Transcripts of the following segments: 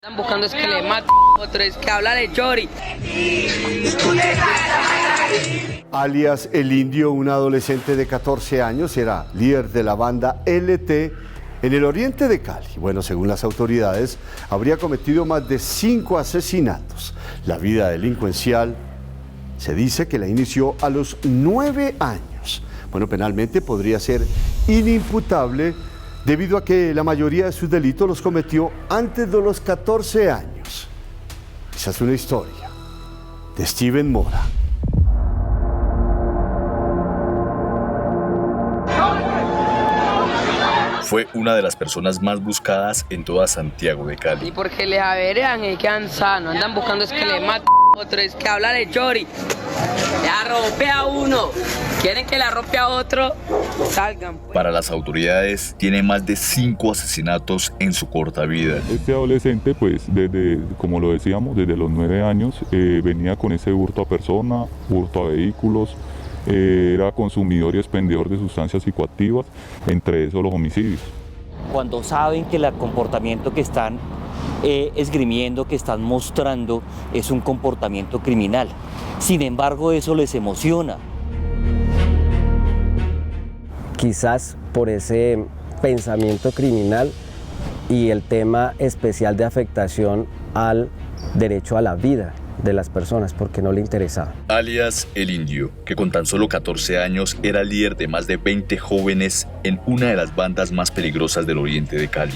Están buscando es que le mate, otro es que habla de Chori. Alias El Indio, un adolescente de 14 años, era líder de la banda LT en el oriente de Cali. Bueno, según las autoridades, habría cometido más de 5 asesinatos. La vida delincuencial se dice que la inició a los 9 años. Bueno, penalmente podría ser inimputable debido a que la mayoría de sus delitos los cometió antes de los 14 años. Esa es una historia de Steven Mora. Fue una de las personas más buscadas en toda Santiago de Cali. Y porque les averean y quedan sanos, andan buscando es que le mate, otro es que habla de Chori. Ya rompe a uno, quieren que la rompe a otro, salgan. Para las autoridades, tiene más de 5 asesinatos en su corta vida. Este adolescente, pues, como lo decíamos, desde los 9 años, venía con ese hurto a persona, hurto a vehículos, era consumidor y expendedor de sustancias psicoactivas, entre esos los homicidios. Cuando saben que el comportamiento que están esgrimiendo, que están mostrando, es un comportamiento criminal. Sin embargo, eso les emociona. Quizás por ese pensamiento criminal y el tema especial de afectación al derecho a la vida de las personas, porque no le interesaba. Alias El Indio, que con tan solo 14 años era líder de más de 20 jóvenes en una de las bandas más peligrosas del oriente de Cali.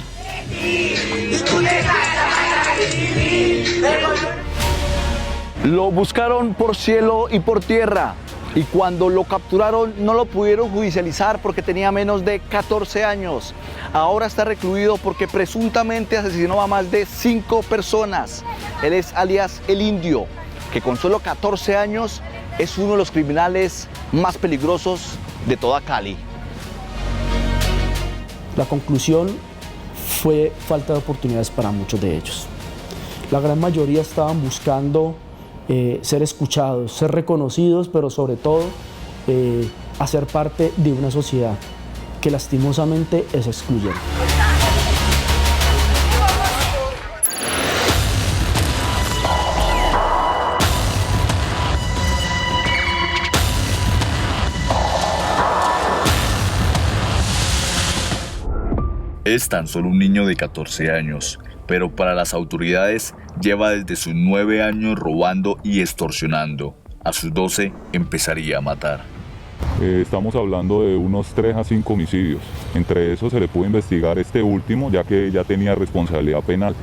Lo buscaron por cielo y por tierra, y cuando lo capturaron no lo pudieron judicializar porque tenía menos de 14 años. Ahora está recluido porque presuntamente asesinó a más de 5 personas. Él es alias El Indio, que con solo 14 años es uno de los criminales más peligrosos de toda Cali. La conclusión fue falta de oportunidades para muchos de ellos. La gran mayoría estaban buscando ser escuchados, ser reconocidos, pero sobre todo hacer parte de una sociedad que lastimosamente es excluyente. Es tan solo un niño de 14 años, pero para las autoridades lleva desde sus 9 años robando y extorsionando. A sus 12 empezaría a matar. Estamos hablando de unos 3 a 5 homicidios. Entre esos se le pudo investigar este último, ya que ya tenía responsabilidad penal.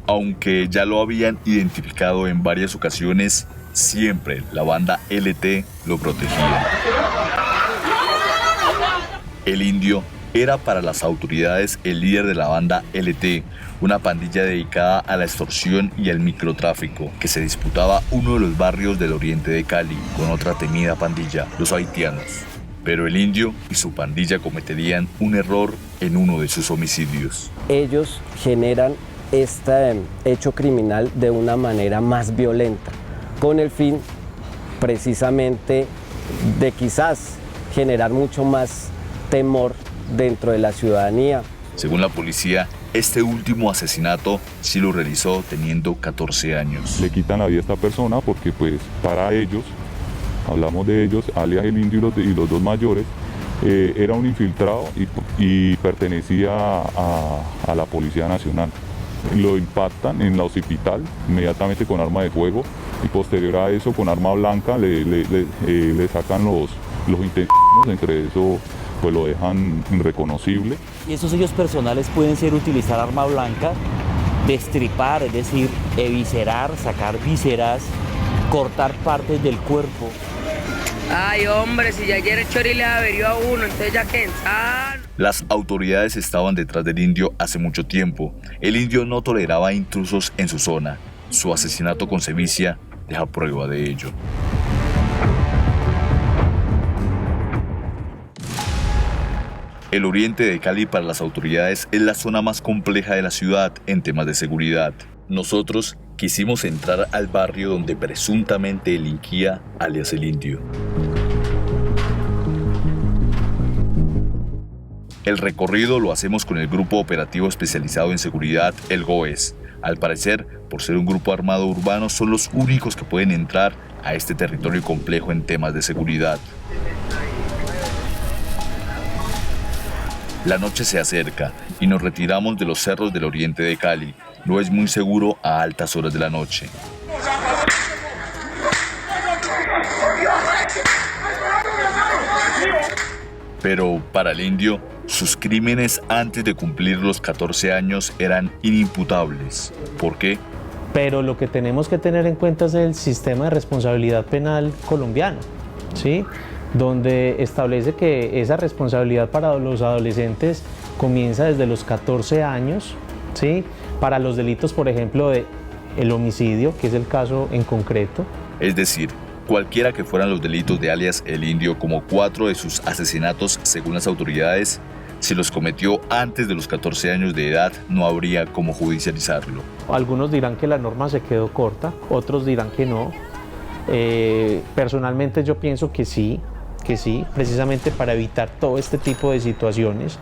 Aunque ya lo habían identificado en varias ocasiones, siempre la banda LT lo protegía. El Indio era para las autoridades el líder de la banda LT, una pandilla dedicada a la extorsión y al microtráfico, que se disputaba uno de los barrios del oriente de Cali con otra temida pandilla, los haitianos. Pero el Indio y su pandilla cometerían un error en uno de sus homicidios. Ellos generan este hecho criminal de una manera más violenta, con el fin precisamente de quizás generar mucho más temor dentro de la ciudadanía. Según la policía, este último asesinato sí lo realizó teniendo 14 años. Le quitan la vida a esta persona porque pues para ellos, hablamos de ellos, alias El Indio y los 2 mayores, era un infiltrado y pertenecía a la Policía Nacional. Lo impactan en la occipital inmediatamente con arma de fuego y posterior a eso con arma blanca le sacan los intestinos, entre eso pues lo dejan irreconocible. Y esos sellos personales pueden ser utilizar arma blanca, destripar, es decir, eviscerar, sacar vísceras, cortar partes del cuerpo. Ay, hombre, si ya ayer el Chori le averió a uno, entonces ya que sano. Las autoridades estaban detrás del Indio hace mucho tiempo. El Indio no toleraba intrusos en su zona. Su asesinato con sevicia deja prueba de ello. El oriente de Cali para las autoridades es la zona más compleja de la ciudad en temas de seguridad. Nosotros quisimos entrar al barrio donde presuntamente delinquía alias El Indio. El recorrido lo hacemos con el Grupo Operativo Especializado en Seguridad, el GOES. Al parecer, por ser un grupo armado urbano, son los únicos que pueden entrar a este territorio complejo en temas de seguridad. La noche se acerca y nos retiramos de los cerros del oriente de Cali. No es muy seguro a altas horas de la noche. Pero para el indio, sus crímenes antes de cumplir los 14 años eran inimputables. ¿Por qué? Pero lo que tenemos que tener en cuenta es el sistema de responsabilidad penal colombiano, ¿sí? Donde establece que esa responsabilidad para los adolescentes comienza desde los 14 años, ¿sí? Para los delitos, por ejemplo, de el homicidio, que es el caso en concreto. Es decir, cualquiera que fueran los delitos de alias El Indio, como 4 de sus asesinatos según las autoridades, si los cometió antes de los 14 años de edad, no habría cómo judicializarlo. Algunos dirán que la norma se quedó corta, otros dirán que no. Personalmente yo pienso que sí, precisamente para evitar todo este tipo de situaciones.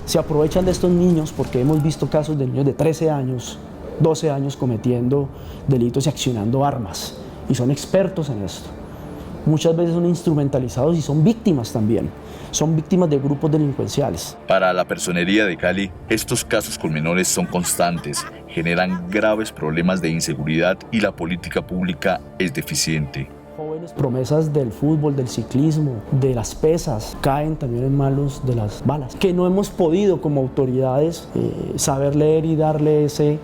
Se aprovechan de estos niños porque hemos visto casos de niños de 13 años, 12 años cometiendo delitos y accionando armas, y son expertos en esto. Muchas veces son instrumentalizados y son víctimas también, son víctimas de grupos delincuenciales. Para la Personería de Cali, estos casos con menores son constantes, generan graves problemas de inseguridad y la política pública es deficiente. Jóvenes promesas del fútbol, del ciclismo, de las pesas, caen también en manos de las balas. Que no hemos podido como autoridades saber leer y darle ese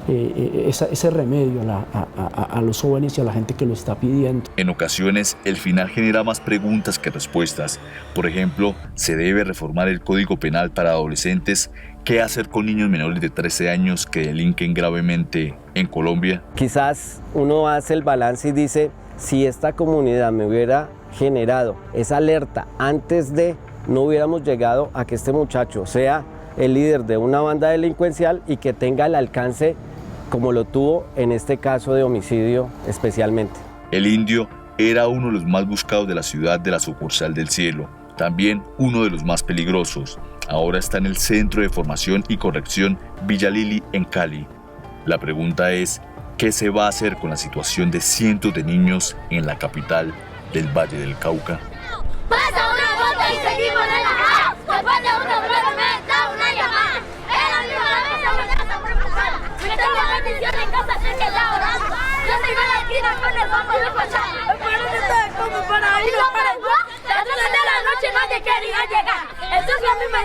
remedio a los jóvenes y a la gente que lo está pidiendo. En ocasiones, el final genera más preguntas que respuestas. Por ejemplo, ¿se debe reformar el Código Penal para adolescentes? ¿Qué hacer con niños menores de 13 años que delinquen gravemente en Colombia? Quizás uno hace el balance y dice, si esta comunidad me hubiera generado esa alerta antes de, no hubiéramos llegado a que este muchacho sea el líder de una banda delincuencial y que tenga el alcance como lo tuvo en este caso de homicidio especialmente. El Indio era uno de los más buscados de la ciudad de la sucursal del Cielo, también uno de los más peligrosos. Ahora está en el Centro de Formación y Corrección Villa Lili en Cali. La pregunta es, ¿qué se va a hacer con la situación de cientos de niños en la capital del Valle del Cauca? Pasa una bota y seguimos relajados. Después de una breve me da una llamada. Era mi cabeza, una casa preocupada. Me tengo bendición en casa que está orando. Yo estoy en la esquina con el banco de pasar. Pero no está como para ir para el bar. Las 12 de la noche nadie quería llegar. Eso es lo que me